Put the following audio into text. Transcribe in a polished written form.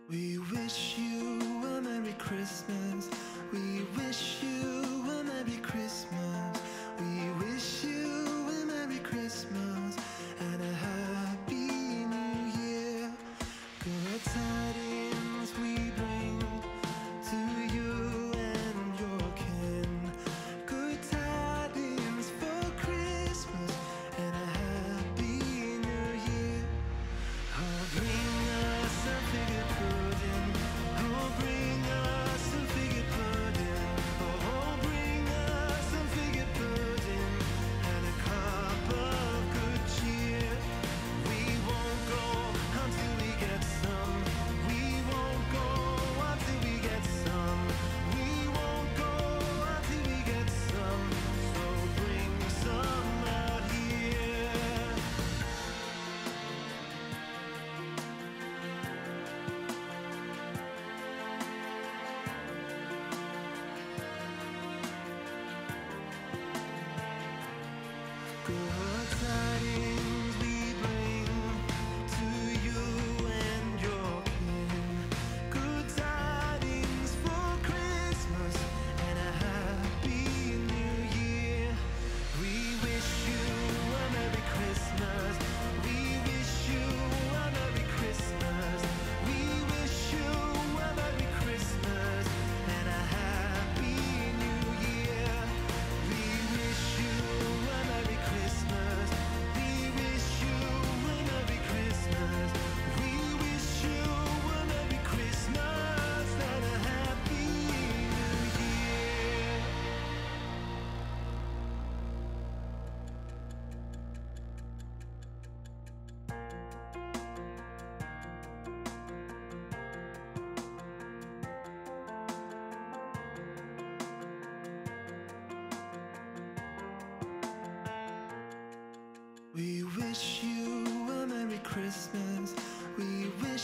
We wish you a Merry Christmas. We wish you a Merry Christmas. We wish you a Merry Christmas and a Happy New Year. Good tidings we bring to you and your kin. Good tidings for Christmas and a Happy New Year. Oh, bring us some figgy pudding. Oh, bring us some figgy pudding. Oh, bring us some figgy pudding and a cup of good cheer. We won't go until we get some. We won't go until we get some. We won't go until we get some. So bring some out here. Good tidings we bring to you and your kin. Good tidings for Christmas and a Happy New Year. We wish you a Merry Christmas. We wish you a Merry Christmas. We wish you a Merry Christmas and a Happy New Year. We wish you a Merry Christmas. We wish you a Merry Christmas. We wish you a Merry Christmas and a Happy New Year. We wish you a Merry Christmas. We wish